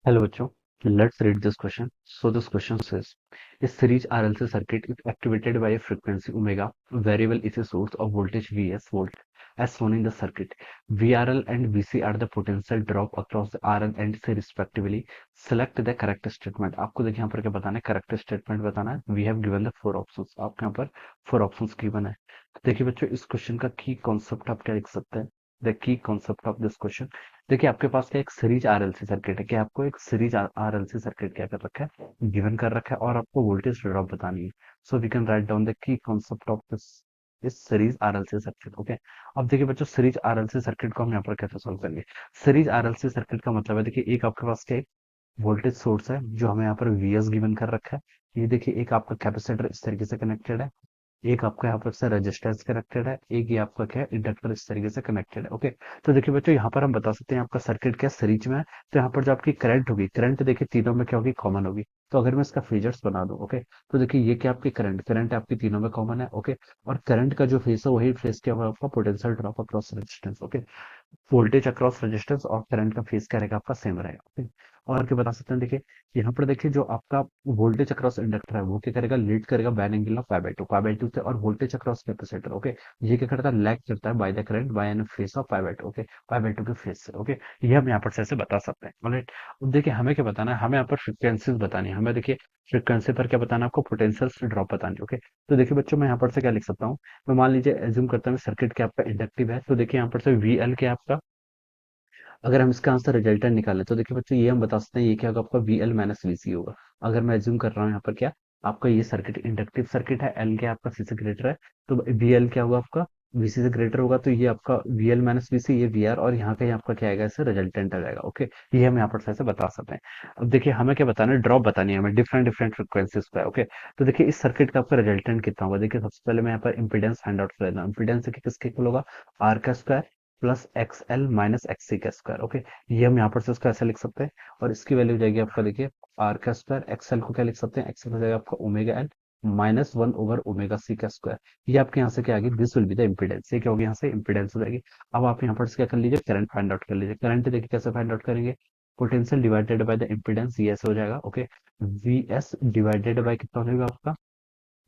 Hello बच्चों, let's read this question. So this question says, a series RLC circuit is activated by a frequency omega. Variable is a source of voltage Vs volt as shown in the circuit. VRL and VC are the potential drop across the RL and C respectively. Select the correct statement. आपको देखिए यहाँ पर क्या बताना है, correct statement बताना है. We have given the four options. आपके यहाँ पर फोर ऑप्शंस गिवन है. तो देखिए बच्चों, इस क्वेश्चन का की कॉन्सेप्ट आप क्या लिख सकते हैं. The key concept of this question. देखिए आपके पास क्या एक सीरीज आरएलसी सर्किट है कि आपको एक सीरीज आरएलसी सर्किट क्या कर रखा है, गिवन कर रखा है, और आपको वोल्टेज ड्रॉप बतानी है. So we can write down the key concept of this इस सीरीज आरएलसी सर्किट. ओके. अब देखिए बच्चों, सीरीज आरएलसी सर्किट को हम यहाँ पर कैसे सॉल्व करेंगे. सीरीज आरएलसी सर्किट का मतलब है, देखिए एक आपके पास क्या है, वोल्टेज सोर्स है जो हमें यहाँ पर वीएस गिवन कर रखा है. ये देखिए एक आपका कैपेसिटर इस तरीके से कनेक्टेड है. एक आपका यहाँ पर से रेजिस्टेंस कनेक्टेड है, एक ये आपका क्या है, इंडक्टर इस तरीके से कनेक्टेड है. ओके. तो देखिए बच्चों, यहाँ पर हम बता सकते हैं आपका सर्किट क्या सीरीज में है. तो यहाँ पर जो आपकी करंट होगी, करंट देखिए तीनों में क्या होगी, कॉमन होगी. तो अगर मैं इसका फेजर्स बना दूं, ओके, तो देखिए ये क्या आपकी करंट करंट आपकी तीनों में कॉमन है. ओके. और करंट का जो फेस है वही फेस क्या होगा आपका, potential drop across resistance. Okay. Voltage across resistance और करंट का फेज क्या रहेगा आपका, सेम रहेगा. ओके. और क्या बता सकते हैं, देखिए यहाँ पर देखिए जो आपका वोल्टेज अक्रॉस इंडक्टर है वो क्या करेगा, लीड करेगा by an angle of pi by two से. और वोल्टेज अक्रॉस कैपेसिटर, ओके, ये क्या करता है, लैग करता है by the current by an phase of pi by two. Okay. Pi by two के फेस से. ओके. ये हम यहाँ पर से ऐसे बता सकते हैं. ऑलराइट. अब देखिए हमें क्या बताना है, हमें यहाँ पर फ्रिक्वेंसीज बतानी है. हमें देखिए फ्रिक्वेंसी पर क्या बताना है आपको, पोटेंशियल ड्रॉप बतानी है. ओके. तो देखिए बच्चों, मैं यहाँ पर से क्या लिख सकता हूँ. मैं मान लीजिए एज्यूम करता हूँ सर्किट के आपका इंडक्टिव है. तो देखिए यहाँ पर से वी एल क्या है आपका, अगर हम इसका आंसर रिजल्टेंट निकालें तो देखिए बच्चों, ये हम बता सकते हैं ये क्या होगा आपका, वी एल माइनस वी सी होगा. अगर मैं एज्यूम कर रहा हूँ यहाँ पर क्या, आपका ये सर्किट इंडक्टिव सर्किट है, एल क्या आपका सी से ग्रेटर है. तो वी एल क्या होगा आपका, वीसी से ग्रेटर होगा. तो ये आपका वी एल माइनस वी सी, ये वी आर, और यहाँ का ये आपका क्या आएगा, इससे रिजल्टेंट आ जाएगा. ओके. ये हम यहाँ पर से ऐसे बता सकते हैं. अब देखिए हमें क्या बताना है, ड्रॉप बतानी है हमें डिफरेंट डिफरेंट फ्रिक्वेंसीज पे. ओके. तो देखिए इस सर्किट का आपका रिजल्टेंट कितना होगा. देखिए सबसे पहले मैं यहाँ पर इंपीडेंस फाइंड आउट कर लेता हूँ. इंपीडेंस किसके इक्वल होगा, आर का square plus X L minus X C का स्क्वायर. ओके. ये हम यहाँ पर से उसको ऐसे लिख सकते हैं. और इसकी वैल्यू हो जाएगी आपका, देखिए आर का स्क्वायर, एक्सएल को क्या लिख सकते हैं, एक्सएल हो जाएगा आपका omega L minus one over omega C का स्क्वायर. ये आपके यहाँ से क्या आ गई, this will be the impedance. ये क्या होगी, यहाँ से इम्पीडेंस हो जाएगी. अब आप यहाँ पर से क्या कर लीजिए, करंट फाइंड आउट कर लीजिए. करंट देखिए कैसे फाइंड आउट करेंगे, potential divided by the impedance, ये ऐसे हो जाएगा. Okay. We S divided bye कितना हो जाएगा आपका,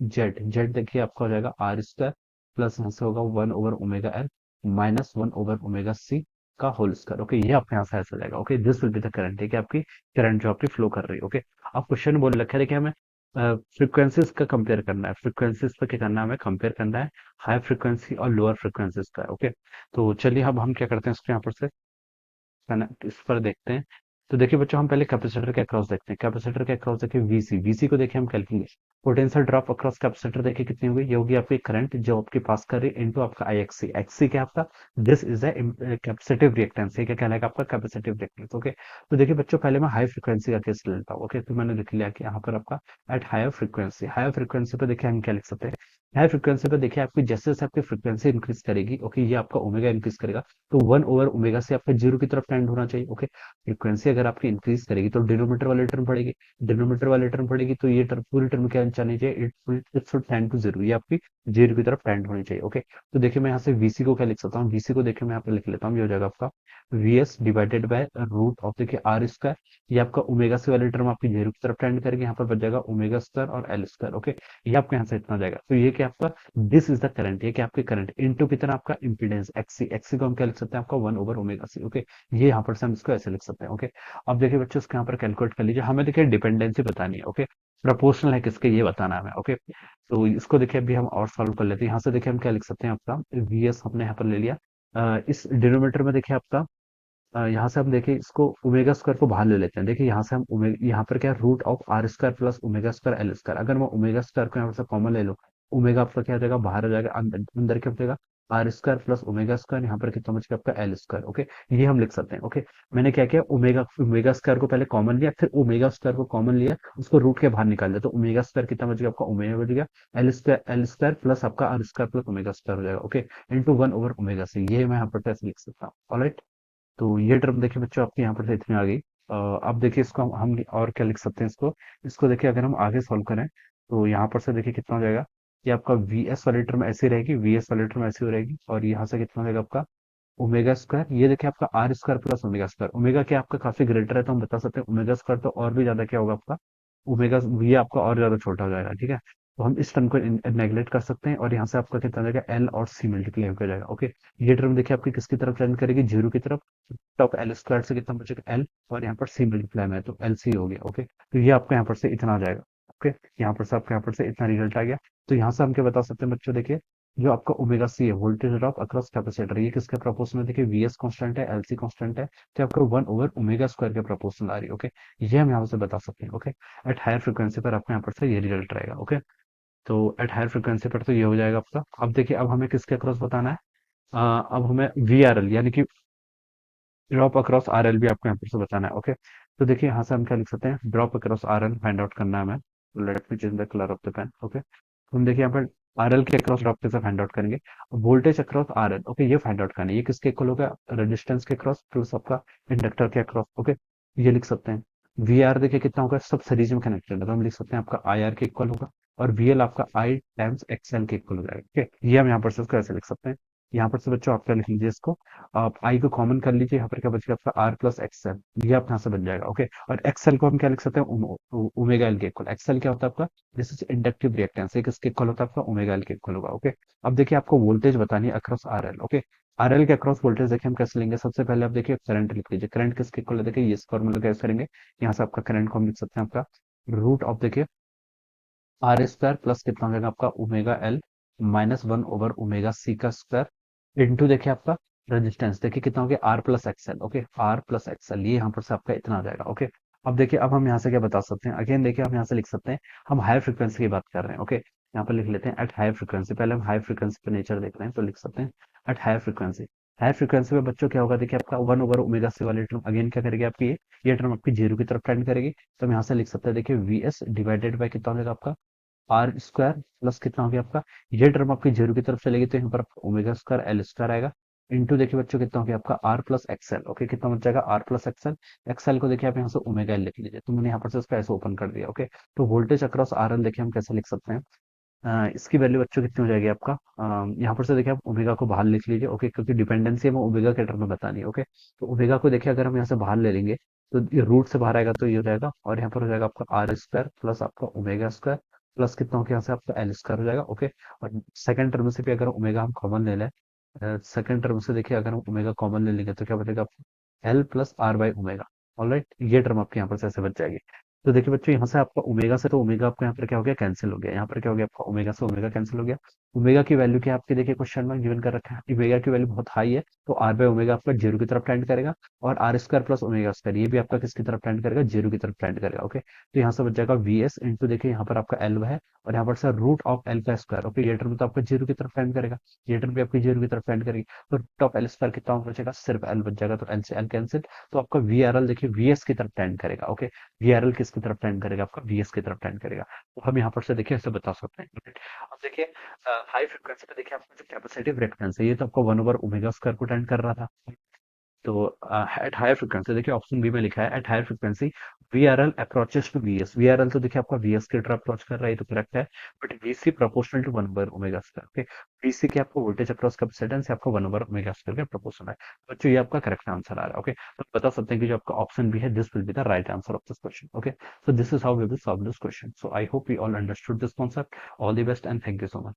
जेड. जेड देखिए आपका हो जाएगा आर स्क्वायर प्लस यहाँ से होगा one over omega L minus one over omega C का होल स्क्वायर. ओके. ये आपके यहाँ से ऐसा जाएगा. Okay. This will be the current. ठीक है, आपकी करंट जो आपकी फ्लो कर रही है. ओके. आप क्वेश्चन बोल रखे है, देखिए हमें फ्रीक्वेंसीज का कंपेयर करना है. फ्रीक्वेंसीज पर क्या करना है, हमें कंपेयर करना है हाई फ्रीक्वेंसी और लोअर फ्रीक्वेंसीज का. ओके. तो चलिए अब हम क्या करते हैं, इसको यहाँ पर से इस पर देखते हैं. तो देखिए बच्चों, हम पहले कैपेसिटर के अक्रॉस देखते हैं. कैपेसिटर के अक्रॉस देखिए वीसी. वीसी को देखिए हम क्या लिखेंगे, पोटेंशियल ड्रॉप अक्रॉस कैपेसिटर देखिए कितनी होगी, ये होगी आपकी करंट जो आपके पास कर रही है इनटू आपका आई एक्सी. एक्सी क्या आपका, this is the capacitive reactance. ये क्या कहलाएगा आपका, कैपेसिटिव रिएक्टेंस. ओके. तो देखिए बच्चों, पहले मैं हाई फ्रिक्वेंसी का केस ले लेता हूँ. ओके. तो मैंने लिख लिया कि यहाँ पर आपका at higher frequency. Higher frequency पे देखिए हम क्या लिख सकते हैं, हाई फ्रिक्वेंसी पे देखिए आपकी जैसे जैसे आपकी फ्रिक्वेंसी इंक्रीज करेगी, ओके, ये आपका ओमेगा इंक्रीज करेगा. तो वन ओवर ओमेगा से आपका जीरो की तरफ टेंड होना चाहिए. ओके. फ्रीक्वेंसी अगर आपकी इंक्रीज करेगी तो डिनोमीटर वाली टर्म बढ़ेगी. डिनोमीटर वाली टर्म बढ़ेगी तो ये टर्म पूरी टर्म क्या जानी चाहिए, it should tend to zero. ये आपकी जीरो की तरफ टेंड होनी चाहिए. ओके. तो देखिए मैं यहाँ से वीसी को क्या लिख सकता हूँ, वीसी को देखिए मैं यहाँ पे लिख लेता हूँ. ये हो जाएगा आपका V S divided by root of देखिए आर स्क्वायर. ये आपका ओमेगा से वाली टर्म आपकी जीरो की तरफ टेंड करेगी. यहाँ पर बच जाएगा ओमेगा स्क्वायर और एल स्क्वायर. ओके. ये आपके यहाँ से इतना जाएगा. तो ये क्या आपका, दिस इज द करंट. ये क्या आपकी करंट इनटू कितना आपका इंपीडेंस एक्सी. एक्सी को हम क्या लिख सकते हैं आपका one over omega C. Okay. ये यहाँ पर से हम इसको ऐसे लिख सकते हैं. ओके. अब देखिए बच्चों, इसके यहाँ पर कैलकुलेट कर लीजिए. हमें देखिए डिपेंडेंसी बतानी है. ओके. प्रपोर्शनल है किसके, ये बताना है हमें. ओके. तो इसको देखिए अभी हम और सॉल्व कर लेते हैं. यहाँ से देखिए हम क्या लिख सकते हैं, आपका वी एस हमने यहाँ पर ले लिया. इस डिनोमीटर में देखिए आपका यहाँ से हम देखिए इसको ओमेगा स्क्वायर को बाहर ले लेते हैं. देखिए यहाँ से हम यहाँ पर क्या root of R square plus omega square L square. अगर मैं ओमेगा स्क्वायर को यहाँ से कॉमन ले लूँ, ओमेगा आपका क्या हो जाएगा, बाहर आ जाएगा, अंदर अंदर क्या हो जाएगा, R square plus omega square. यहाँ पर कितना बच गया आपका एल स्क्वायर. ओके. ये हम लिख सकते हैं. ओके. मैंने क्या किया, ओमेगा ओमेगा स्क्वायर को पहले कॉमन लिया, फिर ओमेगा स्क्वायर को कॉमन लिया, उसको रूट के बाहर निकाल दिया. तो ओमेगा स्क्वायर कितना बच गया आपका, ओमेगा बच गया. एल स्क्वायर प्लस आपका R square plus omega square हो जाएगा. Okay. Into one over omega से. ये मैं यहाँ पर ऐसे लिख सकता हूँ. ऑलराइट. तो ये टर्म देखिए बच्चों आपके यहाँ पर से इतनी आ गई. अब देखिए इसको हम और क्या लिख सकते हैं, इसको इसको देखिए अगर हम आगे सॉल्व करें तो यहाँ पर से देखिए कितना हो जाएगा, कि आपका वी एस वाली टर्म ऐसी रहेगी, वी एस वाली टर्म ऐसी हो रहेगी, और यहाँ से कितना हो जाएगा आपका ओमेगा स्क्वायर, ये देखिए आपका R square plus omega square. Omega क्या आपका काफी ग्रेटर है तो हम बता सकते हैं ओमेगा स्क्वायर तो और भी ज्यादा क्या होगा आपका, ओमेगा ये आपका और ज्यादा छोटा हो जाएगा, ठीक है। तो हम इस टर्म को नेग्लेक्ट कर सकते हैं और यहाँ से आपका कितना हो जाएगा, एल और सी मल्टीप्लाई हो जाएगा, ओके। ये टर्म देखिए आपकी किसकी तरफ टेंड करेगी, जीरो की तरफ। टॉप एल स्क्वायर से कितना बचेगा, एल, और यहाँ पर सी मल्टीप्लाई में है तो एल सी हो गया, ओके। तो ये आपका यहाँ पर से इतना आ जाएगा, ओके। यहाँ पर से आपका यहाँ पर से इतना रिजल्ट आ गया। तो यहाँ से हम क्या बता सकते हैं बच्चों, देखिए जो आपका ओमेगा सी है, वोल्टेज ड्रॉप अक्रॉस कैपेसिटर, ये किसके प्रोपोर्शनल है, देखिए वीएस कांस्टेंट है, एलसी कांस्टेंट है, तो आपका 1 ओवर ओमेगा स्क्वायर के प्रोपोर्शनल आ रही है, ओके। ये हम यहाँ से बता सकते हैं, ओके। एट हायर फ्रीक्वेंसी पर आपको यहाँ पर से ये रिजल्ट रहेगा, ओके। तो एट हायर फ्रीक्वेंसी पर तो ये हो जाएगा आपका। अब देखिए अब हमें किसके अक्रॉस बताना है, अब हमें वी आर एल यानी कि ड्रॉप अक्रॉस आर एल भी आपको यहाँ पर से बताना है, ओके। तो देखिए यहाँ से हम क्या लिख सकते हैं, drop across R L find out करना है हमें। Let me change the colour of the pen, okay. हम देखिए यहाँ पर आर एल के अक्रॉस ड्रॉप कैसे फाइंड आउट करेंगे, voltage across R L, okay, ये फाइंड आउट करना है। ये किसके इक्वल होगा, रेजिस्टेंस के अक्रॉस प्लस आपका इंडक्टर के अक्रॉस, ओके। ये लिख सकते हैं। वी आर देखिए कितना होगा, सब सीरीज में कनेक्टेड है तो हम लिख सकते हैं आपका आई आर के इक्वल होगा, और वी एल आपका आई टाइम्स एक्सएल के इक्वल हो जाएगा, ओके। ये हम यहाँ पर से इसको ऐसे लिख सकते हैं। यहाँ पर से बच्चों आप क्या लिख लीजिए इसको, आप आई को कॉमन कर लीजिए, यहाँ पर क्या बचेगा आपका आर प्लस एक्सएल, ये आप यहाँ से बन जाएगा, ओके। और एक्सएल को हम क्या लिख सकते हैं, ओमेगा एल के इक्वल। एक्सएल क्या होता है आपका, दिस इज इंडक्टिव रिएक्टेंस, ये किसके इक्वल होता है आपका, ओमेगा एल के इक्वल होगा, ओके। अब देखिए आपको वोल्टेज बतानी है across R L, okay. Are L के अक्रॉस वोल्टेज देखिए हम कैसे लेंगे, सबसे पहले आप देखिए करंट लिख लीजिए, करंट किसके इक्वल है, देखिए ये फॉर्मूला कैसे करेंगे, यहाँ से आपका करंट को हम लिख सकते हैं आपका रूट ऑफ देखिए आर स्क्वायर प्लस कितना हो जाएगा आपका omega L minus 1 over omega C का स्क्वायर इंटू देखिए आपका रेजिस्टेंस, देखिए कितना हो गया, R plus XL, okay. R plus XL, ये यहाँ पर से आपका इतना आ जाएगा, ओके। अब देखिए अब हम यहाँ से क्या बता सकते हैं, अगेन देखिए हम यहाँ से लिख सकते हैं, हम हाई फ्रिक्वेंसी की बात कर रहे हैं, ओके। यहाँ पर लिख लेते हैं एट हाई फ्रिक्वेंसी, पहले हम हाई फ्रिक्वेंसी पे नेचर देख रहे हैं तो लिख सकते हैं at high frequency. High frequency पे बच्चों क्या होगा, देखिए आपका 1 ओवर ओमेगा सी वाली टर्म अगेन क्या करेगी आपकी, ये टर्म आपकी जीरो की तरफ टेंड करेगी। तो हम यहाँ से लिख सकते हैं देखिए वी एस डिवाइडेड बाई कितना हो जाएगा आपका, आर स्क्वायर प्लस कितना हो गया आपका, ये टर्म आपकी जीरो की तरफ चलेगी तो यहाँ पर आपका ओमेगा स्क्वायर एल स्क्वायर आएगा। इंटू देखिए बच्चों कितना हो गया आपका आर प्लस एक्सएल, ओके। कितना बच जाएगा, आर प्लस एक्सएल। एक्सएल को देखिए आप यहाँ से ओमेगा एल लिख लीजिए, तो मैंने यहाँ पर से इसको ऐसे ओपन कर दिया, ओके। तो वोल्टेज अक्रॉस आर एल देखिए हम कैसे लिख सकते हैं, इसकी वैल्यू बच्चों कितनी हो जाएगी आपका, यहाँ पर से देखिए आप ओमेगा को बाहर लिख लीजिए, ओके, क्योंकि डिपेंडेंसी हमें ओमेगा के टर्म में बतानी है, ओके। तो ओमेगा को देखिए अगर हम यहाँ से बाहर ले लेंगे तो ये रूट से बाहर आएगा तो ये हो जाएगा, और यहाँ पर हो जाएगा आपका आर स्क्वायर प्लस आपका ओमेगा स्क्वायर प्लस कितना हो गया यहाँ से आपका एल स्क्वायर हो जाएगा, ओके। और सेकंड टर्म से भी अगर ओमेगा हम कॉमन ले लें, सेकंड टर्म से देखिए अगर हम ओमेगा कॉमन ले लेंगे तो क्या बचेगा, L plus R by omega, alright. ये टर्म आपके यहाँ पर से ऐसे बच जाएगी। तो देखिए बच्चों यहाँ से आपका ओमेगा से तो ओमेगा आपका यहाँ पर क्या हो गया, कैंसिल हो गया। यहाँ पर क्या हो गया आपका, ओमेगा से ओमेगा कैंसिल हो गया। ओमेगा की वैल्यू क्या आपके देखिए क्वेश्चन में गिवन कर रखा है, ओमेगा की वैल्यू बहुत हाई है तो आर बाय ओमेगा आपका जीरो की तरफ टेंड करेगा, और R square plus omega square ये भी आपका किसकी तरफ टेंड करेगा, जीरो की तरफ टेंड करेगा, ओके। तो यहाँ से बच जाएगा वी एस इंटू देखिए यहाँ पर आपका एल है, और यहाँ पर से रूट ऑफ एल का स्क्वायर, ओके। ये टर्म तो आपका जीरो की तरफ टेंड करेगा, ये टर्म भी आपकी जीरो की तरफ टेंड करेगी। तो रूट ऑफ एल स्क्वायर कितना बचेगा, सिर्फ एल बच जाएगा, तो एल से एल कैंसिल। तो आपका वी आर एल देखिए वी एस की तरफ टेंड करेगा, ओके। वीआरएल किसकी तरफ टेंड करेगा, आपका वीएस की तरफ टेंड करेगा। तो हम यहाँ पर से देखिए ऐसे बता सकते हैं। अब देखिए हाई फ्रिक्वेंसी पे देखिए आपका जो कैपेसिटिव रिएक्टेंस है ये तो आपको 1 ओवर ओमेगा स्क्वायर को टेंड कर रहा था। तो एट हायर फ्रिक्वेंसी देखिए ऑप्शन बी में लिखा है at higher frequency V R L approaches to V S. V R L तो देखिए आपका वी एस की तरफ अप्रोच कर रहा है, ये तो करेक्ट है। But we see proportional to 1 over omega square, okay. We see के आपको वोल्टेज अक्रॉस कैपेसिटेंस आपका 1 ओवर ओमेगा स्क्वायर के प्रोपोर्शनल है। तो बच्चों ये आपका करेक्ट आंसर आ रहा है, ओके। तो बता सकते हैं कि जो आपका ऑप्शन बी है this will be the right answer of this question, okay. So this is how we will solve this question. So I hope we all understood this concept. All the best and thank you so much.